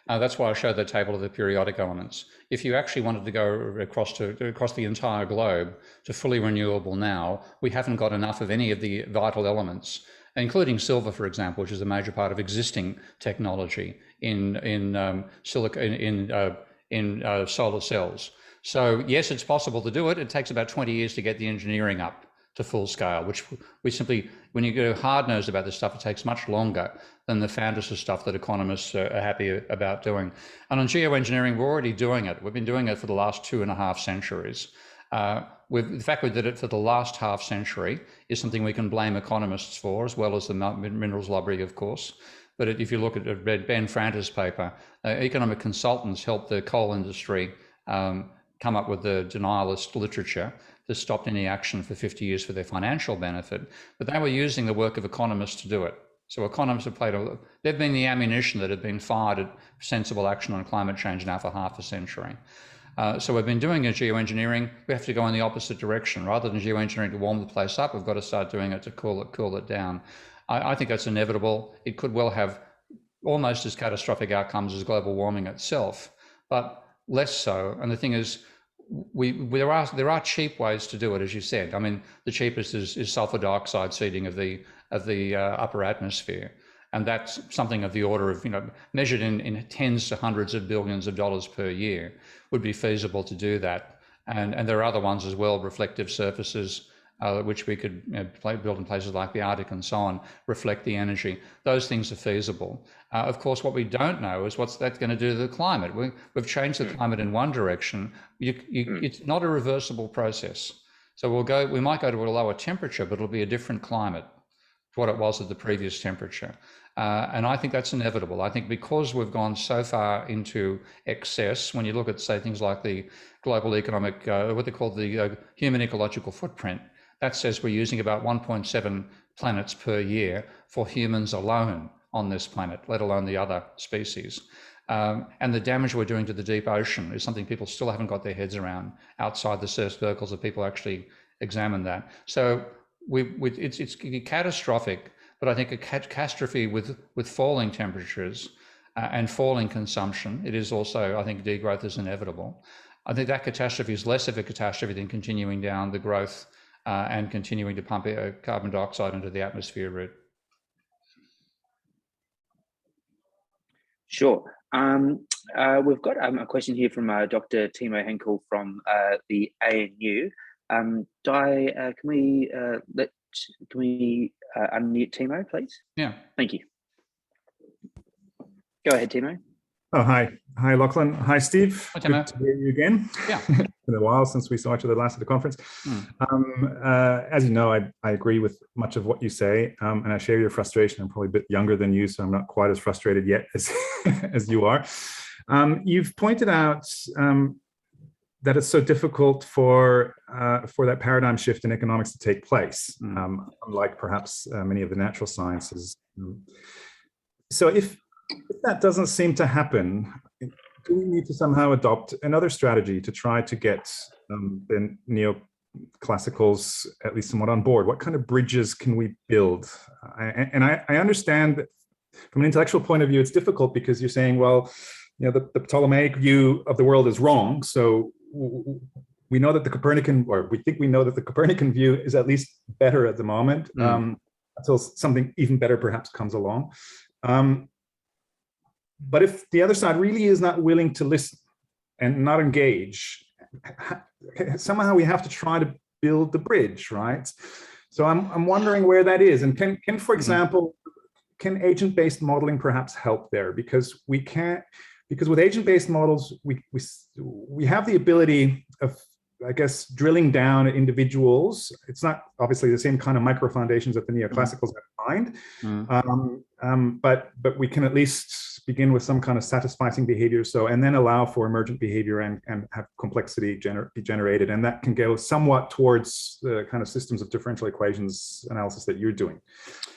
That's why I showed the table of the periodic elements. If you actually wanted to go across the entire globe to fully renewable now, we haven't got enough of any of the vital elements, including silver, for example, which is a major part of existing technology in solar cells. So yes, it's possible to do it. It takes about 20 years to get the engineering up to full scale, which we simply, when you go hard-nosed about this stuff, it takes much longer than the fantasy stuff that economists are happy about doing. And on geoengineering, we're already doing it. We've been doing it for the last 2.5 centuries. The fact we did it for the last half century is something we can blame economists for, as well as the minerals lobby, of course. But if you look at Ben Franta's paper, economic consultants helped the coal industry come up with the denialist literature that stopped any action for 50 years for their financial benefit, but they were using the work of economists to do it. So economists have they've been the ammunition that had been fired at sensible action on climate change now for half a century. So we've been doing a geoengineering. We have to go in the opposite direction. Rather than geoengineering to warm the place up, we've got to start doing it to cool it down. I think that's inevitable. It could well have almost as catastrophic outcomes as global warming itself, but less so. And the thing is, there are cheap ways to do it, as you said. I mean, the cheapest is sulfur dioxide seeding of the upper atmosphere, and that's something of the order of, measured in tens to hundreds of billions of dollars per year would be feasible to do that. And there are other ones as well, reflective surfaces, which we could build in places like the Arctic and so on, reflect the energy. Those things are feasible. Of course, what we don't know is what's that going to do to the climate. We've changed the climate in one direction. It's not a reversible process. So we might go to a lower temperature, but it'll be a different climate to what it was at the previous temperature. And I think that's inevitable. I think because we've gone so far into excess, when you look at, say, things like the global economic, what they call the human ecological footprint, That says we're using about 1.7 planets per year for humans alone on this planet, let alone the other species. And the damage we're doing to the deep ocean is something people still haven't got their heads around outside the circles of people actually examine that. So it's catastrophic, but I think a catastrophe with falling temperatures and falling consumption. It is also, I think, degrowth is inevitable. I think that catastrophe is less of a catastrophe than continuing down the growth and continuing to pump carbon dioxide into the atmosphere route. Sure. We've got a question here from Dr. Timo Henkel from the ANU. Can we unmute Timo, please? Yeah. Thank you. Go ahead, Timo. Oh, hi. Hi, Lachlan. Hi, Steve. Hi, Timo. Good to hear you again. Yeah. It's been a while since we saw each other last at the conference. As you know, I agree with much of what you say, and I share your frustration. I'm probably a bit younger than you, so I'm not quite as frustrated yet as, as you are. You've pointed out that it's so difficult for that paradigm shift in economics to take place, unlike perhaps many of the natural sciences. So if that doesn't seem to happen, do we need to somehow adopt another strategy to try to get the neoclassicals at least somewhat on board? What kind of bridges can we build? I understand that from an intellectual point of view, it's difficult because you're saying, well, you know, the Ptolemaic view of the world is wrong. So we know that the Copernican, or we think we know that the Copernican view is at least better at the moment, until something even better perhaps comes along. But if the other side really is not willing to listen and not engage, somehow we have to try to build the bridge, right? So I'm wondering where that is. And can for example, can agent-based modeling perhaps help there? Because we can't, because with agent-based models, we have the ability of, I guess, drilling down at individuals. It's not obviously the same kind of micro foundations that the neoclassicals have in mind, but we can at least begin with some kind of satisficing behavior, so, and then allow for emergent behavior and have complexity be generated, and that can go somewhat towards the kind of systems of differential equations analysis that you're doing.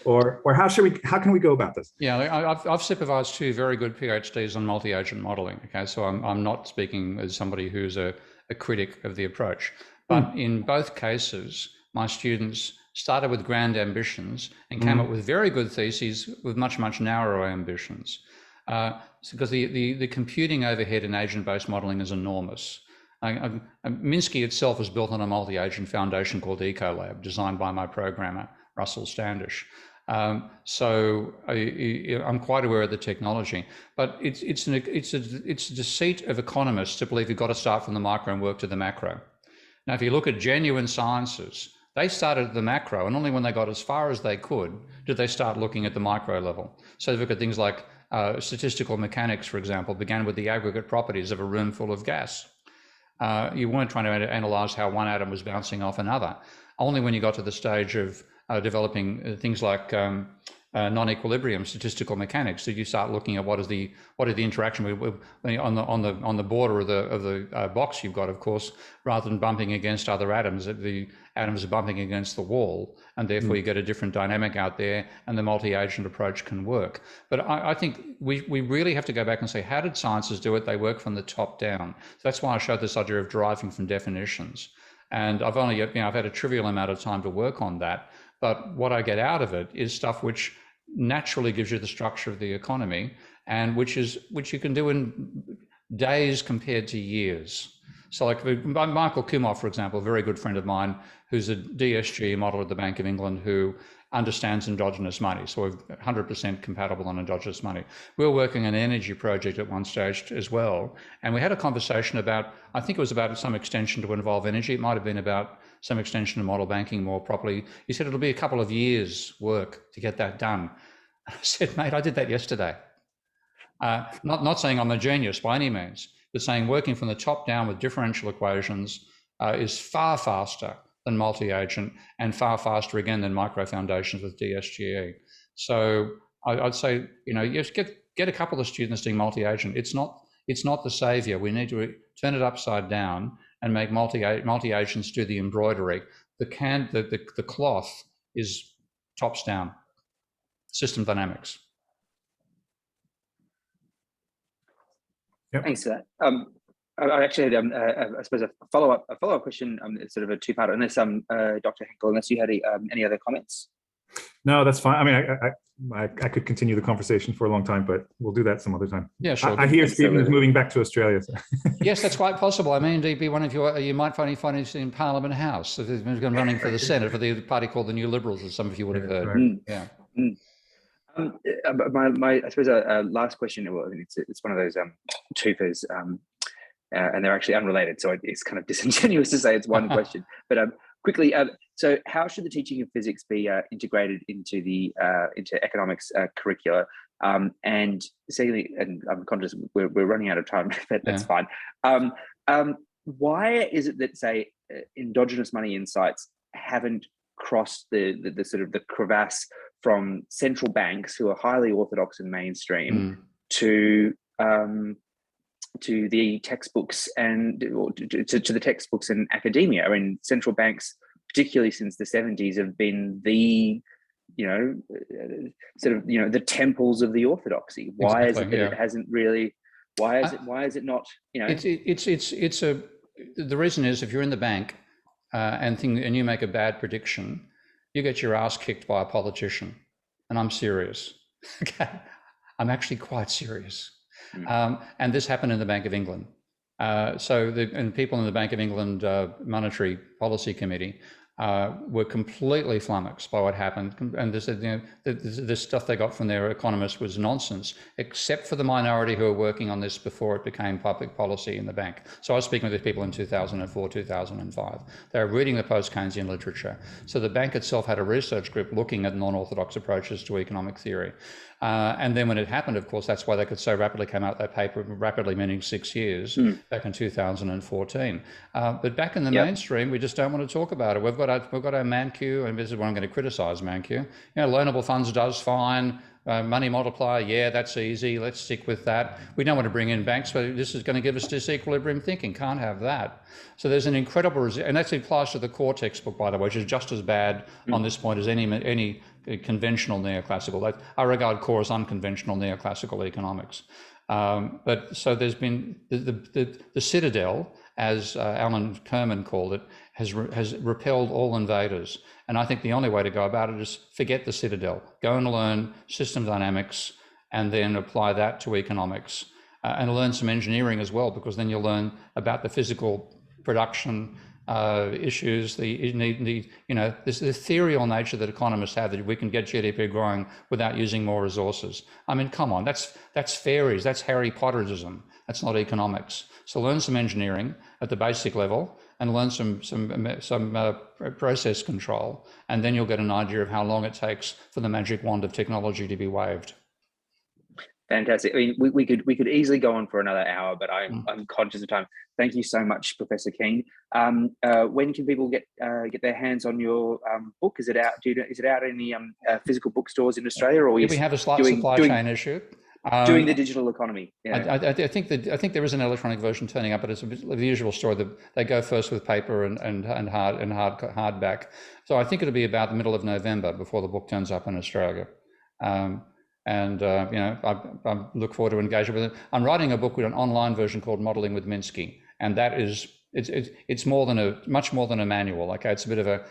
Or how can we go about this? Yeah, I've supervised two very good PhDs on multi-agent modeling. Okay, so I'm not speaking as somebody who's a critic of the approach, but in both cases, my students started with grand ambitions and came up with very good theses with much narrower ambitions. Because the computing overhead in agent-based modeling is enormous. Minsky itself is built on a multi-agent foundation called Ecolab, designed by my programmer, Russell Standish. So I'm quite aware of the technology, but it's a deceit of economists to believe you've got to start from the micro and work to the macro. Now, if you look at genuine sciences, they started at the macro, and only when they got as far as they could did they start looking at the micro level. So look at things like statistical mechanics, for example, began with the aggregate properties of a room full of gas. You weren't trying to analyze how one atom was bouncing off another. Only when you got to the stage of developing things like non-equilibrium statistical mechanics did you start looking at what is the interaction on the border of the box you've got, of course, rather than bumping against other atoms. The atoms are bumping against the wall, and therefore you get a different dynamic out there, and the multi-agent approach can work. But I think we really have to go back and say, how did sciences do it? They work from the top down. So that's why I showed this idea of deriving from definitions. And I've only, I've had a trivial amount of time to work on that. But what I get out of it is stuff which naturally gives you the structure of the economy, and which you can do in days compared to years. So like Michael Kumhoff, for example, a very good friend of mine, who's a DSG modeler at the Bank of England, who understands endogenous money. So we're 100% compatible on endogenous money. We were working on an energy project at one stage as well. And we had a conversation about, I think it was about some extension to involve energy. It might've been about some extension to model banking more properly. He said, it'll be a couple of years work to get that done. I said, mate, I did that yesterday. Not saying I'm a genius by any means, but saying working from the top down with differential equations is far faster than multi-agent, and far faster again than micro foundations with DSGE. So I'd say, just get a couple of students doing multi-agent. It's not the savior. We need to turn it upside down and make multi-agents do the embroidery. the cloth is tops down. System dynamics. Yep. Thanks for that. I actually had, I suppose, a follow-up question. It's sort of a two-part. Unless Dr. Henkel, unless you had any other comments. No, that's fine. I mean, I could continue the conversation for a long time, but we'll do that some other time. Yeah, sure. I hear Stephen is moving back to Australia. So. Yes, that's quite possible. I mean, indeed, be one of you might find us in Parliament House. So he's been running for the Senate for the party called the New Liberals, as some of you would have heard. Right. Yeah. I suppose last question. Well, it's one of those twofers, and they're actually unrelated. So it's kind of disingenuous to say it's one question. But quickly, so how should the teaching of physics be integrated into the into economics curricula? And secondly, and I'm conscious we're running out of time, but that's fine. Why is it that, say, endogenous money insights haven't crossed the sort of the crevasse from central banks, who are highly orthodox and mainstream, to the textbooks and to the textbooks and academia? I mean, central banks, particularly since the 70s, have been the the temples of the orthodoxy. Why is it that it hasn't really? Why is it not? The reason is, if you're in the bank and you make a bad prediction, you get your ass kicked by a politician. And I'm serious. Okay, I'm actually quite serious. And this happened in the Bank of England. And people in the Bank of England Monetary Policy Committee were completely flummoxed by what happened, and they said, the stuff they got from their economists was nonsense, except for the minority who were working on this before it became public policy in the bank. So I was speaking with these people in 2004, 2005. They were reading the post-Keynesian literature. So the bank itself had a research group looking at non-orthodox approaches to economic theory. And then when it happened, of course, that's why they could so rapidly come out that paper, rapidly meaning 6 years, back in 2014. But back in the mainstream, we just don't want to talk about it. We've got our Manque, and this is what I'm going to criticize Manque. Loanable Funds does fine. Money multiplier, yeah, that's easy. Let's stick with that. We don't want to bring in banks, but this is going to give us disequilibrium thinking. Can't have that. So there's an incredible, and that applies to the core textbook, by the way, which is just as bad on this point as any conventional neoclassical. I regard core as unconventional neoclassical economics. But so there's been the citadel, as Alan Kerman called it, has repelled all invaders. And I think the only way to go about it is forget the citadel. Go and learn system dynamics and then apply that to economics. And learn some engineering as well, because then you'll learn about the physical production issues, the ethereal nature that economists have, that we can get GDP growing without using more resources. I mean, come on, that's fairies, that's Harry Potterism. That's not economics. So learn some engineering at the basic level and learn some process control, and then you'll get an idea of how long it takes for the magic wand of technology to be waved. Fantastic. I mean, we could easily go on for another hour, but I'm conscious of time. Thank you so much, Professor King. When can people get their hands on your book? Is it out? Is it out in the physical bookstores in Australia, or we have a slight supply chain issue? Doing the digital economy. Yeah. I think there is an electronic version turning up, but it's the usual story that they go first with paper and hardback. So I think it'll be about the middle of November before the book turns up in Australia. I look forward to engaging with it. I'm writing a book with an online version called Modeling with Minsky, and that is it's much more than a manual. Okay, it's a bit of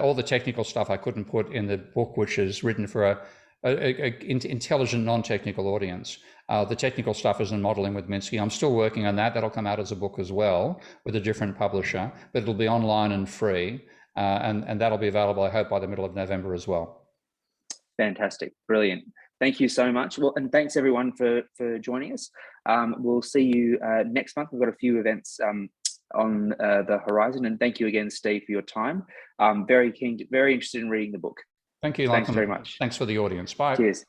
all the technical stuff I couldn't put in the book, which is written for a intelligent, non-technical audience. The technical stuff is in Modeling with Minsky. I'm still working on that. That'll come out as a book as well with a different publisher, but it'll be online and free, and that'll be available, I hope, by the middle of November as well. Fantastic, brilliant. Thank you so much. Well, and thanks everyone for joining us. We'll see you next month. We've got a few events on the horizon, and thank you again, Steve, for your time. Very interested in reading the book. Thank you, Lachlan. Thanks very much. Thanks for the audience. Bye. Cheers.